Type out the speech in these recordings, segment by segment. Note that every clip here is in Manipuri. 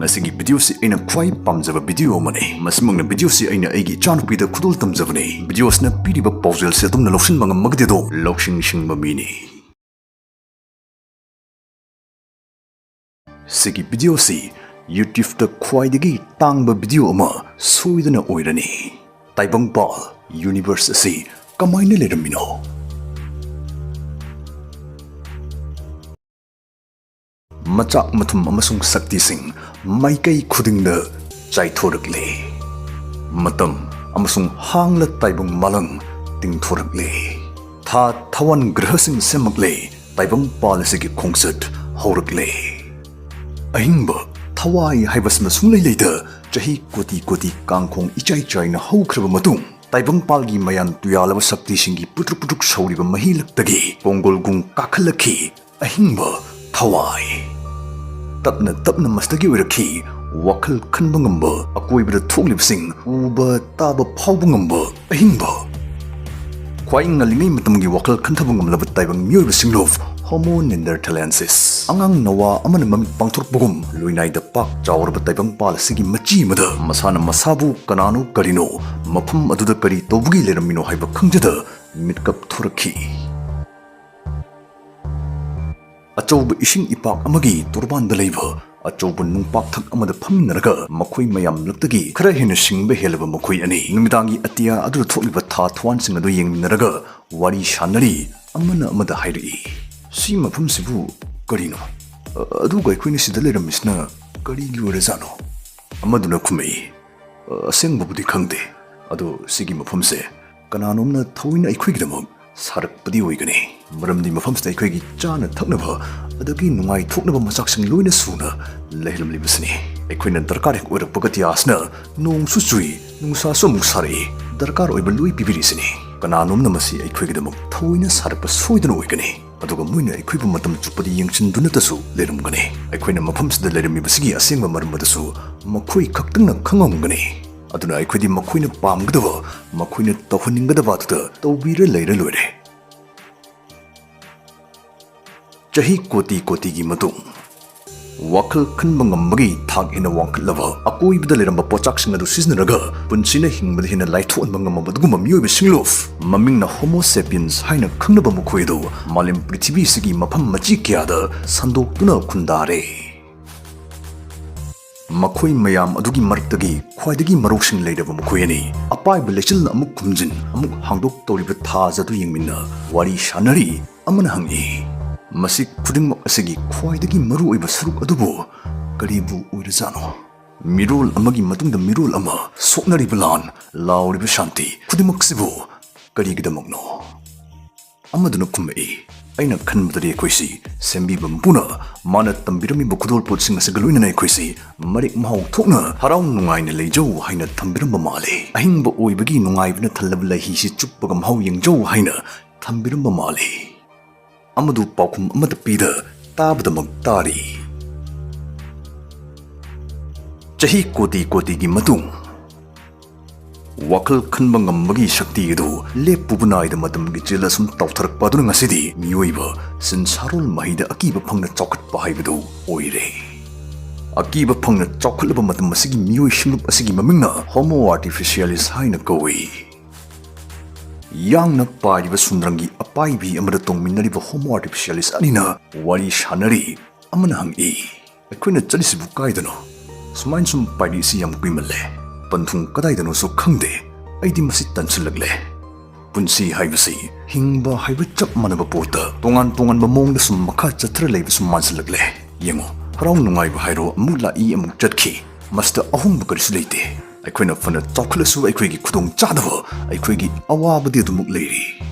ꯃꯁꯤꯒꯤ ꯚꯤꯗꯤꯑꯣꯁꯤ ꯑꯩꯅ ꯈ꯭ꯋꯥꯏ ꯄꯥꯝꯖꯕ ꯚꯤꯗꯤꯑꯣ ꯑꯃꯅꯤ ꯃꯁꯤꯃꯛꯅ ꯚꯤꯗꯤꯑꯣꯁꯤ ꯑꯩꯅ ꯑꯩꯒꯤ ꯏꯆꯥꯅꯨꯄꯤꯗ ꯈꯨꯗꯣꯜ ꯇꯝꯖꯕꯅꯤ ꯚꯤꯗꯤꯑꯣꯁꯤꯅ ꯄꯤꯔꯤꯕ ꯄꯥꯎꯖꯦꯜꯁꯤ ꯑꯗꯨꯝꯅ ꯂꯧꯁꯤꯟꯕ ꯉꯝꯃꯒꯗꯤ ꯑꯗꯣ ꯂꯧꯁꯤꯡ ꯁꯤꯡꯕ ꯃꯤꯅꯤ ꯁꯤꯒꯤ ꯚꯤꯗꯤꯑꯣꯁꯤ ꯌꯨꯇ꯭ꯌꯨꯕꯇ ꯈ꯭ꯋꯥꯏꯗꯒꯤ ꯇꯥꯡꯕ ꯚꯤꯗꯤꯑꯣ ꯑꯃ ꯁꯣꯏꯗꯅ ꯑꯣꯏꯔꯅꯤ ꯇꯥꯏꯕꯪꯄꯥꯜ ꯌꯨꯅꯤꯚꯔꯁ ꯑꯁꯤ ꯀꯃꯥꯏꯅ ꯂꯩꯔꯝꯃꯤꯅꯣ ꯃꯆꯥꯛ ꯃꯊꯨꯝ ꯑꯃꯁꯨꯡ ꯁꯛꯇꯤꯁꯤꯡ ꯃꯥꯏꯀꯩ ꯈꯨꯗꯤꯡꯗ ꯆꯥꯏꯊꯣꯔꯛꯂꯦ ꯃꯇꯝ ꯑꯃꯁꯨꯡ ꯍꯥꯡꯂ ꯇꯥꯏꯕꯪ ꯃꯥꯂꯪ ꯇꯤꯡꯊꯣꯔꯛꯂꯦ ꯊꯥ ꯊꯋꯥꯟ ꯒ꯭ꯔꯍꯁꯤꯡ ꯁꯦꯝꯃꯛꯂꯦ ꯇꯥꯏꯕꯪꯄꯥꯜ ꯑꯁꯤꯒꯤ ꯈꯣꯡꯆꯠ ꯍꯧꯔꯛꯂꯦ ꯑꯍꯤꯡꯕ ꯊꯋꯥꯏ ꯍꯥꯏꯕꯁꯤꯃ ꯁꯨꯡꯂꯩ ꯂꯩꯇ ꯆꯍꯤ ꯀꯣꯇꯤ ꯀꯣꯇꯤ ꯀꯥꯡꯈꯣꯡ ꯏꯆꯥꯏ ꯆꯥꯏꯅ ꯍꯧꯈ꯭ꯔꯕ ꯃꯇꯨꯡ ꯇꯥꯏꯕꯪꯄꯥꯜꯒꯤ ꯃꯌꯥꯟ ꯇꯨꯌꯥꯜꯂꯕ ꯁꯛꯇꯤꯁꯤꯡꯒꯤ ꯄꯨꯇ꯭ꯔꯨꯛ ꯄꯨꯇ꯭ꯔꯨꯛ ꯁꯧꯔꯤꯕ ꯃꯍꯤꯂꯛꯇꯒꯤ ꯀꯣꯡꯒꯣꯜꯒꯨꯡ ꯀꯥꯈꯠꯂꯛꯈꯤ ꯑꯍꯤꯡꯕ ꯊꯋꯥꯏ ꯇꯞꯅ ꯇꯞꯅ ꯃꯁꯇꯒꯤ ꯑꯣꯏꯔꯛꯈꯤ ꯋꯥꯈꯜ ꯈꯟꯕ ꯉꯝꯕ ꯑꯀꯣꯏꯕꯗ ꯊꯣꯛꯂꯤꯕꯁꯤꯡ ꯎꯕ ꯇꯥꯕ ꯐꯥꯎꯕ ꯉꯝꯕ ꯑꯍꯤꯡꯕ ꯈ꯭ꯋꯥꯏ ꯉꯜꯂꯤꯉꯩ ꯃꯇꯝꯒꯤ ꯋꯥꯈꯜ ꯈꯟꯊꯕ ꯉꯝꯂꯕ ꯇꯥꯏꯕꯪ ꯃꯤꯑꯣꯏꯕꯁꯤꯡꯂꯣꯞ ꯍꯣꯃꯣ ꯅꯦꯟꯗꯔꯊꯦꯂꯦꯟꯁꯤꯁ ꯑꯉꯥꯡ ꯅꯋꯥ ꯑꯃꯅ ꯃꯃꯤꯠ ꯄꯥꯡꯊꯣꯔꯛꯄꯒꯨꯝ ꯂꯣꯏꯅꯥꯏꯗ ꯄꯥꯛ ꯆꯥꯎꯔꯕ ꯇꯥꯏꯕꯪꯄꯥꯜ ꯑꯁꯤꯒꯤ ꯃꯆꯤ ꯑꯃꯗ ꯃꯁꯥꯅ ꯃꯁꯥꯕꯨ ꯀꯅꯥꯅꯣ ꯀꯔꯤꯅꯣ ꯃꯐꯝ ꯑꯗꯨꯗ ꯀꯔꯤ ꯇꯧꯕꯒꯤ ꯂꯩꯔꯝꯃꯤꯅꯣ ꯍꯥꯏꯕ ꯈꯪꯖꯗ ꯃꯤꯠꯀꯞ ꯊꯣꯔꯛꯈꯤ ꯑꯆꯧꯕ ꯏꯁꯤꯡ ꯏꯄꯥꯛ ꯑꯃꯒꯤ ꯇꯣꯔꯕꯥꯟꯗ ꯂꯩꯕ ꯑꯆꯧꯕ ꯅꯨꯡꯄꯥꯛꯊꯛ ꯑꯃꯗ ꯐꯝꯃꯤꯟꯅꯔꯒ ꯃꯈꯣꯏ ꯃꯌꯥꯝꯂꯛꯇꯒꯤ ꯈꯔ ꯍꯦꯟꯅ ꯁꯤꯡꯕ ꯍꯦꯜꯂꯕ ꯃꯈꯣꯏ ꯑꯅꯤ ꯅꯨꯃꯤꯗꯥꯡꯒꯤ ꯑꯇꯤꯌꯥ ꯑꯗꯨꯗ ꯊꯣꯛꯂꯤꯕ ꯊꯥ ꯊꯋꯥꯟꯁꯤꯡ ꯑꯗꯨ ꯌꯦꯡꯃꯤꯟꯅꯔꯒ ꯋꯥꯔꯤ ꯁꯥꯟꯅꯔꯤ ꯑꯃꯅ ꯑꯃꯗ ꯍꯥꯏꯔꯛꯏ ꯁꯤ ꯃꯐꯝꯁꯤꯕꯨ ꯀꯔꯤꯅꯣ ꯑꯗꯨꯒ ꯑꯩꯈꯣꯏꯅ ꯁꯤꯗ ꯂꯩꯔꯝꯃꯤꯁꯤꯅ ꯀꯔꯤꯒꯤ ꯑꯣꯏꯔꯖꯥꯠꯅꯣ ꯑꯃꯗꯨꯅ ꯈꯨꯝꯃꯛꯏ ꯑꯁꯦꯡꯕꯕꯨꯗꯤ ꯈꯪꯗꯦ ꯑꯗꯣ ꯁꯤꯒꯤ ꯃꯐꯝꯁꯦ ꯀꯅꯥꯅꯣꯝꯅ ꯊꯑꯣꯏꯅ ꯑꯩꯈꯣꯏꯒꯤꯗꯃꯛ ꯁꯥꯔꯛꯄꯗꯤ ꯑꯣꯏꯒꯅꯤ ꯃꯔꯝꯗꯤ ꯃꯐꯝꯁꯤꯗ ꯑꯩꯈꯣꯏꯒꯤ ꯆꯥꯅ ꯊꯛꯅꯕ ꯑꯗꯒꯤ ꯅꯨꯡꯉꯥꯏꯊꯣꯛꯅꯕ ꯃꯆꯥꯛꯁꯤꯡ ꯂꯣꯏꯅ ꯁꯨꯅ ꯂꯩꯔꯝꯂꯤꯕꯁꯤꯅꯤ ꯑꯩꯈꯣꯏꯅ ꯗꯔꯀꯥꯔ ꯍꯦꯛ ꯑꯣꯏꯔꯛꯄ ꯑꯇꯤꯌꯥꯁꯤꯅ ꯅꯣꯡꯁꯨ ꯆꯨꯏ ꯅꯨꯡꯁꯥꯁꯨ ꯑꯃꯨꯛ ꯁꯥꯔꯛꯏ ꯗꯔꯀꯥꯔ ꯑꯣꯏꯕ ꯂꯣꯏ ꯄꯤꯕꯤꯔꯤꯁꯤꯅꯤ ꯀꯅꯥꯅꯣꯝꯅ ꯃꯁꯤ ꯑꯩꯈꯣꯏꯒꯤꯗꯃꯛ ꯊꯑꯣꯏꯅ ꯁꯥꯔꯛꯄ ꯁꯣꯏꯗꯅ ꯑꯣꯏꯒꯅꯤ ꯑꯗꯨꯒ ꯃꯣꯏꯅ ꯑꯩꯈꯣꯏꯕꯨ ꯃꯇꯝ ꯆꯨꯞꯄꯗ ꯌꯦꯡꯁꯤꯟꯗꯨꯅꯇꯁꯨ ꯂꯩꯔꯝꯒꯅꯤ ꯑꯩꯈꯣꯏꯅ ꯃꯐꯝꯁꯤꯗ ꯂꯩꯔꯝꯃꯤꯕꯁꯤꯒꯤ ꯑꯁꯦꯡꯕ ꯃꯔꯝ ꯑꯗꯨꯁꯨ ꯃꯈꯣꯏ ꯈꯛꯇꯪꯅ ꯈꯪꯉꯝꯒꯅꯤ ꯑꯗꯨꯅ ꯑꯩꯈꯣꯏꯗꯤ ꯃꯈꯣꯏꯅ ꯄꯥꯝꯒꯗꯕ ꯃꯈꯣꯏꯅ ꯇꯧꯍꯟꯅꯤꯡꯒꯗꯕ ꯑꯗꯨꯗ ꯇꯧꯕꯤꯔ ꯂꯩꯔ ꯂꯣꯏꯔꯦ ꯆꯍꯤ ꯀꯣꯇꯤ ꯀꯣꯇꯤꯒꯤ ꯃꯇꯨꯡ ꯋꯥꯈꯜ ꯈꯟꯕ ꯉꯝꯕꯒꯤ ꯊꯥꯛ ꯍꯦꯟꯅ ꯋꯥꯡꯈꯠꯂꯕ ꯑꯀꯣꯏꯕꯗ ꯂꯩꯔꯝꯕ ꯄꯣꯠꯆꯥꯛꯁꯤꯡ ꯑꯗꯨ ꯁꯤꯖꯤꯟꯅꯔꯒ ꯄꯨꯟꯁꯤꯅ ꯍꯤꯡꯕꯗ ꯍꯦꯟꯅ ꯂꯥꯏꯊꯣꯛꯍꯟꯕ ꯉꯝꯃꯕ ꯑꯗꯨꯒꯨꯝꯕ ꯃꯤꯑꯣꯏꯕꯁꯤꯡꯂꯣꯞ ꯃꯃꯤꯡꯅ ꯍꯣꯃꯣ ꯁꯦꯄꯤꯌꯟꯁ ꯍꯥꯏꯅ ꯈꯪꯅꯕ ꯃꯈꯣꯏ ꯑꯗꯨ ꯃꯥꯂꯦꯝ ꯄ꯭ꯔꯤꯊꯤꯕꯤꯁꯤꯒꯤ ꯃꯐꯝ ꯃꯆꯤ ꯀꯌꯥꯗ ꯁꯟꯗꯣꯛꯇꯨꯅ ꯈꯨꯟꯗꯥꯔꯦ ꯃꯈꯣꯏ ꯃꯌꯥꯝ ꯑꯗꯨꯒꯤ ꯃꯔꯛꯇꯒꯤ ꯈ꯭ꯋꯥꯏꯗꯒꯤ ꯃꯔꯧꯁꯤꯡ ꯂꯩꯔꯕ ꯃꯈꯣꯏ ꯑꯅꯤ ꯑꯄꯥꯏꯕ ꯂꯩꯆꯤꯜꯅ ꯑꯃꯨꯛ ꯈꯨꯝꯖꯤꯟ ꯑꯃꯨꯛ ꯍꯥꯡꯗꯣꯛ ꯇꯧꯔꯤꯕ ꯊꯥꯖ ꯑꯗꯨ ꯌꯦꯡꯃꯤꯟꯅ ꯋꯥꯔꯤ ꯁꯥꯟꯅꯔꯤ ꯑꯃꯅ ꯍꯪꯏ ꯃꯁꯤ ꯈꯨꯗꯤꯡꯃꯛ ꯑꯁꯤꯒꯤ ꯈ꯭ꯋꯥꯏꯗꯒꯤ ꯃꯔꯨꯑꯣꯏꯕ ꯁꯔꯨꯛ ꯑꯗꯨꯕꯨ ꯀꯔꯤꯕꯨ ꯑꯣꯏꯔꯖꯥꯠꯅꯣ ꯃꯤꯔꯣꯜ ꯑꯃꯒꯤ ꯃꯇꯨꯡꯗ ꯃꯤꯔꯣꯜ ꯑꯃ ꯁꯣꯛꯅꯔꯤꯕ ꯂꯥꯟ ꯂꯥꯎꯔꯤꯕ ꯁꯥꯟꯇꯤ ꯈꯨꯗꯤꯡꯃꯛꯁꯤꯕꯨ ꯀꯔꯤꯒꯤꯗꯃꯛꯅꯣ ꯑꯃꯗꯨꯅ ꯈꯨꯝꯃꯛꯏ ꯑꯩꯅ ꯈꯟꯕꯗꯗꯤ ꯑꯩꯈꯣꯏꯁꯤ ꯁꯦꯝꯕꯤꯕ ꯃꯄꯨꯅ ꯃꯥꯅ ꯇꯝꯕꯤꯔꯝꯃꯤꯕ ꯈꯨꯗꯣꯜ ꯄꯣꯠꯁꯤꯡ ꯑꯁꯤꯒ ꯂꯣꯏꯅꯅ ꯑꯩꯈꯣꯏꯁꯤ ꯃꯔꯦꯛ ꯃꯍꯥꯎ ꯊꯣꯛꯅ ꯍꯔꯥꯎ ꯅꯨꯡꯉꯥꯏꯅ ꯂꯩꯖꯧ ꯍꯥꯏꯅ ꯊꯝꯕꯤꯔꯝꯕ ꯃꯥꯜꯂꯦ ꯑꯍꯤꯡꯕ ꯑꯣꯏꯕꯒꯤ ꯅꯨꯡꯉꯥꯏꯕꯅ ꯊꯜꯂꯕ ꯂꯩꯍꯤꯁꯤ ꯆꯨꯞꯄꯒ ꯃꯍꯥꯎ ꯌꯦꯡꯖꯧ ꯍꯥꯏꯅ ꯊꯝꯕꯤꯔꯝꯕ ꯃꯥꯜꯂꯦ ꯑꯃꯗꯨ ꯄꯥꯎꯈꯨꯝ ꯑꯃꯠꯇ ꯄꯤꯗ ꯇꯥꯕꯗꯃꯛ ꯇꯥꯔꯤ ꯆꯍꯤ ꯀꯣꯇꯤ ꯀꯣꯇꯤꯒꯤ ꯃꯇꯨꯡ ꯋꯥꯈꯜ ꯈꯟꯕ ꯉꯝꯕꯒꯤ ꯁꯛꯇꯤ ꯑꯗꯨ ꯂꯦꯞꯄꯨꯕ ꯅꯥꯏꯗ ꯃꯇꯝꯒꯤ ꯆꯦꯜ ꯑꯁꯨꯝ ꯇꯥꯎꯊꯔꯛꯄ ꯑꯗꯨꯅ ꯉꯁꯤꯗꯤ ꯃꯤꯑꯣꯏꯕ ꯁꯤꯟꯁꯥꯔꯣꯜ ꯃꯍꯩꯗ ꯑꯀꯤꯕ ꯐꯪꯅ ꯆꯥꯎꯈꯠꯄ ꯍꯥꯏꯕꯗꯨ ꯑꯣꯏꯔꯦ ꯑꯀꯤꯕ ꯐꯪꯅ ꯆꯥꯎꯈꯠꯂꯕ ꯃꯇꯝ ꯑꯁꯤꯒꯤ ꯃꯤꯑꯣꯏ ꯁꯤꯡꯂꯨꯞ ꯑꯁꯤꯒꯤ ꯃꯃꯤꯡꯅ ꯍꯣꯃꯣ ꯑꯥꯔꯇꯤꯐꯤꯁꯤꯌꯦꯂꯤꯁ ꯍꯥꯏꯅ ꯀꯧꯏ ꯌꯥꯡꯅ ꯄꯥꯏꯔꯤꯕ ꯁꯨꯟꯗ꯭ꯔꯪꯒꯤ ꯑꯄꯥꯏꯕꯤ ꯑꯃꯗ ꯇꯣꯡꯃꯤꯟꯅꯔꯤꯕ ꯍꯣꯃꯣ ꯑꯥꯔꯇꯤꯐꯤꯁꯤꯌꯦꯂꯤꯁ ꯑꯅꯤꯅ ꯋꯥꯔꯤ ꯁꯥꯟꯅꯔꯤ ꯑꯃꯅ ꯍꯪꯏ ꯑꯩꯈꯣꯏꯅ ꯆꯠꯂꯤꯁꯤꯕꯨ ꯀꯥꯏꯗꯅꯣ ꯁꯨꯃꯥꯏꯅ ꯁꯨꯝ ꯄꯥꯏꯔꯤꯁꯤ ꯌꯥꯝ ꯀꯨꯏꯃꯜꯂꯦ ꯄꯟꯊꯨꯡ ꯀꯗꯥꯏꯗꯅꯣꯁꯨ ꯈꯪꯗꯦ ꯑꯩꯗꯤ ꯃꯁꯤ ꯇꯟꯁꯤꯜꯂꯛꯂꯦ ꯄꯨꯟꯁꯤ ꯍꯥꯏꯕꯁꯤ ꯍꯤꯡꯕ ꯍꯥꯏꯕ ꯆꯞ ꯃꯥꯟꯅꯕ ꯄꯣꯠꯇ ꯇꯣꯉꯥꯟ ꯇꯣꯉꯥꯟꯕ ꯃꯑꯣꯡꯗ ꯁꯨꯝ ꯃꯈꯥ ꯆꯠꯊꯔ ꯂꯩꯕ ꯁꯨꯝ ꯃꯥꯟꯁꯤꯜꯂꯛꯂꯦ ꯌꯦꯡꯉꯣ ꯍꯔꯥꯎ ꯅꯨꯡꯉꯥꯏꯕ ꯍꯥꯏꯔꯣ ꯑꯃꯨꯛ ꯂꯥꯛꯏ ꯑꯃꯨꯛ ꯆꯠꯈꯤ ꯃꯁꯤꯗ ꯑꯍꯣꯡꯕ ꯀꯔꯤꯁꯨ ꯂꯩꯇꯦ ꯑꯩꯈꯣꯏꯅ ꯐꯅ ꯆꯥꯎꯈꯠꯂꯁꯨ ꯑꯩꯈꯣꯏꯒꯤ ꯈꯨꯗꯣꯡ ꯆꯥꯗꯕ ꯑꯩꯈꯣꯏꯒꯤ ꯑꯋꯥꯕꯗꯤ ꯑꯗꯨꯃꯛ ꯂꯩꯔꯤ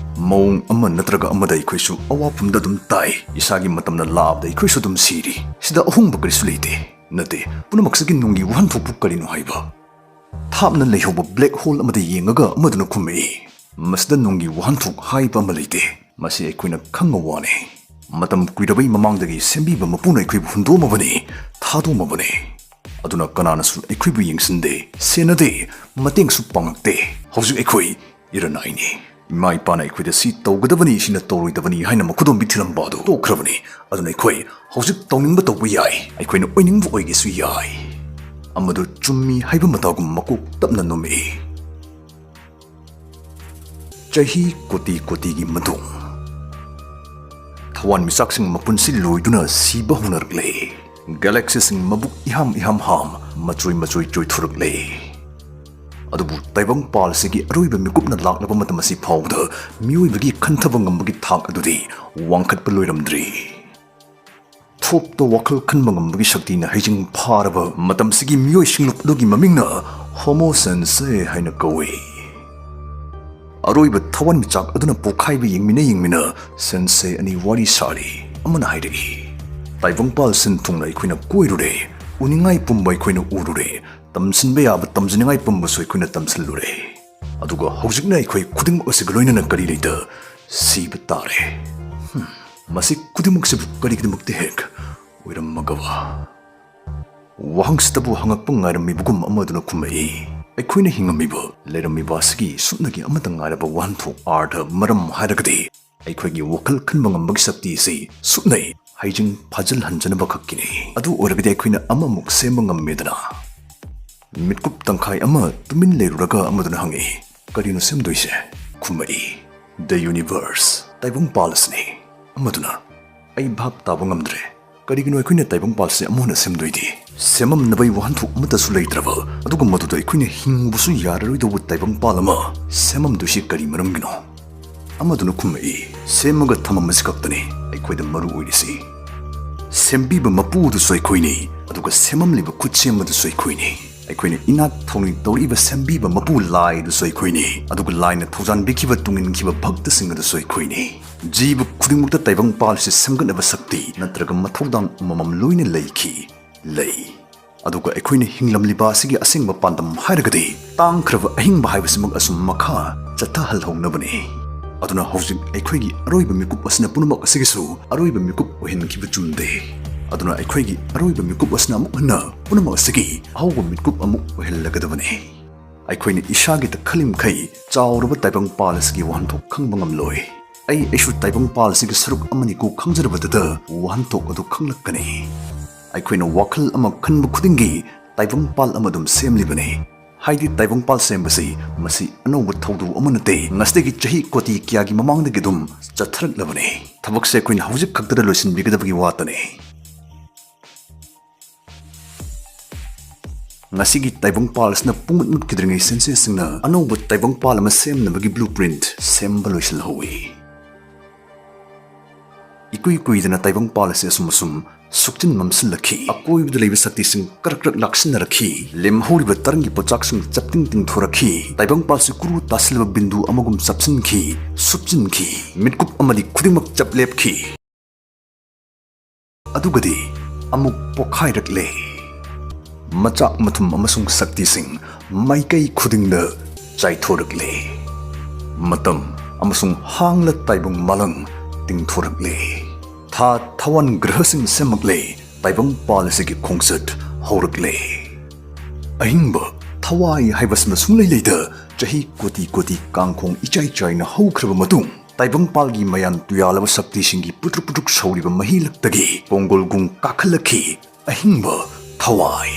ꯃꯑꯣꯡ ꯑꯃ ꯅꯠꯇ꯭ꯔꯒ ꯑꯃꯗ ꯑꯩꯈꯣꯏꯁꯨ ꯑꯋꯥꯐꯝꯗ ꯑꯗꯨꯝ ꯇꯥꯏ ꯏꯁꯥꯒꯤ ꯃꯇꯝꯅ ꯂꯥꯛꯑꯕꯗ ꯑꯩꯈꯣꯏꯁꯨ ꯑꯗꯨꯝ ꯁꯤꯔꯤ ꯁꯤꯗ ꯑꯍꯣꯡꯕ ꯀꯔꯤꯁꯨ ꯂꯩꯇꯦ ꯅꯠꯇꯦ ꯄꯨꯝꯅꯃꯛꯁꯤꯒꯤ ꯅꯨꯡꯒꯤ ꯋꯥꯍꯟꯊꯣꯛꯄꯨ ꯀꯔꯤꯅꯣ ꯍꯥꯏꯕ ꯊꯥꯞꯅ ꯂꯩꯍꯧꯕ ꯕ꯭ꯂꯦꯛ ꯍꯣꯜ ꯑꯃꯗ ꯌꯦꯡꯉꯒ ꯑꯃꯗꯨꯅ ꯈꯨꯝꯃꯛꯏ ꯃꯁꯤꯗ ꯅꯨꯡꯒꯤ ꯋꯥꯍꯟꯊꯣꯛ ꯍꯥꯏꯕ ꯑꯃ ꯂꯩꯇꯦ ꯃꯁꯤ ꯑꯩꯈꯣꯏꯅ ꯈꯪꯕ ꯋꯥꯅꯤ ꯃꯇꯝ ꯀꯨꯏꯔꯕꯩ ꯃꯃꯥꯡꯗꯒꯤ ꯁꯦꯝꯕꯤꯕ ꯃꯄꯨꯅ ꯑꯩꯈꯣꯏꯕꯨ ꯍꯨꯟꯗꯣꯛꯑꯝꯃꯕꯅꯤ ꯊꯥꯗꯣꯛꯑꯝꯃꯕꯅꯤ ꯑꯗꯨꯅ ꯀꯅꯥꯅꯁꯨ ꯑꯩꯈꯣꯏꯕꯨ ꯌꯦꯡꯁꯤꯟꯗꯦ ꯁꯦꯟꯅꯗꯦ ꯃꯇꯦꯡꯁꯨ ꯄꯥꯡꯉꯛꯇꯦ ꯍꯧꯖꯤꯛ ꯑꯩꯈꯣꯏ ꯏꯔꯅꯥꯏꯅꯤ ꯏꯃꯥ ꯏꯄꯥꯅ ꯑꯩꯈꯣꯏꯗ ꯁꯤ ꯇꯧꯒꯗꯕꯅꯤ ꯁꯤꯅ ꯇꯧꯔꯣꯏꯗꯕꯅꯤ ꯍꯥꯏꯅ ꯃꯈꯨꯗꯣꯝꯕꯤ ꯊꯤꯔꯝꯕ ꯑꯗꯨ ꯇꯣꯛꯈ꯭ꯔꯕꯅꯤ ꯑꯗꯨꯅ ꯑꯩꯈꯣꯏ ꯍꯧꯖꯤꯛ ꯇꯧꯅꯤꯡꯕ ꯇꯧꯕ ꯌꯥꯏ ꯑꯩꯈꯣꯏꯅ ꯑꯣꯏꯅꯤꯡꯕ ꯑꯣꯏꯒꯦꯁꯨ ꯌꯥꯏ amadu chummi haiba matagum makuk tapna nomi. Chahi koti koti gi madung. Thawan misak sing mapunsi loiduna siba hunargle. Galaxy sing mabuk iham ham machui joy thurgle. Adubu taibang pal sigi aroiba mikup na laklaba matam asi phawda miyoibagi khantaba ngambagi thak adudi wangkhat pa loiramdri. Thop to wakal khanba ngambagi shakti na haijing pharaba matam sigi miyoi singlup adugi mamingna homo sensei haina kawi. Aroiba thawan michak aduna pokhaiba yengmina sensei ani wari sari amana haidagi. Taibang pal sin thungna ikoina koirure uningai pumba ikoina urure tamsinba yaba tamjiningai pumba so ikoina tamsinlure. Aduga hojikna ikoi kuding osig loinana kari leita siba tare. Masi kudimuk sibu kari kidimuk hek oiramagawa. Wahangstabu hangakpang ngairamibugum amaduna kumai. Aikoina hingamiba leiramiba asigi sutnagi amata ngairaba wanthok artha maram hairagadi aikoigi wakal khanba ngambagi sakti si sutnai haijing phajal hanjanaba khakkini. Adu oragadi aikoina amamuk semba ngammedana. Mitkup tangkhai ama tumin leiruraga amaduna hangi karino semdoise kumai. The universe taibang palasni amaduna ai bhab taba ngamdre karigino aikoina taibang palse amona semdoidi semam nabai wanthok amata su leitraba aduga maduda aikoina hingbusu yararoidabu taibang palama semam dushi kari maramgino amaduna kumai semaga thamamasi kaktani aikoida maru oirisi sembiba mapudu soikoini aduga semam liba kutsemadu soikoini aikoina inak thongni toriba sembiba mapu lai du soikoini aduga laina thojan bikiba tungin kiba bhakta singada soikoini jiba khudimukta taibang palse samganaba sakti natraga mathodang mamam loina leiki lei aduga aikoina hinglamliba asigi asingba pandam hairagadi tangkhraba ahingba haibasimag asum makha chatha halhongnabani aduna hojik aikoigi aroiba mikup asna punumak asigisu aroiba mikup ohinkiba chumde aduna aikoigi aroiba mikup asna amuk hana punumak asigi ahawba mikup amuk ohellagadabani aikoina ishagi ta khalim khai chawraba taibang pal asigi wanthok khangba ngamloi ai aishu taibang pal asigi saruk amani ku khangjarabadada wanthok adu khanglakkani aikoina wakhal ama khanba khudingi taibang pal amadum semlibani haidi taibang pal sembasi masi anoba thawdu amanate ngasdegi chahi koti kyagi mamangdegi dum chatharak-labani thabakse aikoina hojik khaktada loisin bigadabagi watane ngasigi taibang pal asna pungmut kidringai senses singna anoba taibang pal ama semnabagi blueprint semba loisil howi ikui dana taibang pal ase sumusum suktin mamsil lakhi akoi bdu leiba sakti sing karak laksin rakhi lem hori ba tarangi pochak sing chapting ting thorakhi taibang pal se kuru tasilba bindu amagum sapsin khi supjin khi mitkup amadi khudimak chaplep khi adugadi amuk pokhai rakle machak mathum amasung sakti sing maikai khudingda chaithorakle matam amasung hangla taibang malang ting thorakle tha thawan grahasing semakle taibang palisigi khongsat horakle ahingba thawai haibasna sunglei leida chahi koti kangkhong ichai na haukraba matung taibang palgi mayan tuyalaba sakti singi putruk sauriba mahilaktagi pongol gung kakhalakhi ahingba thawai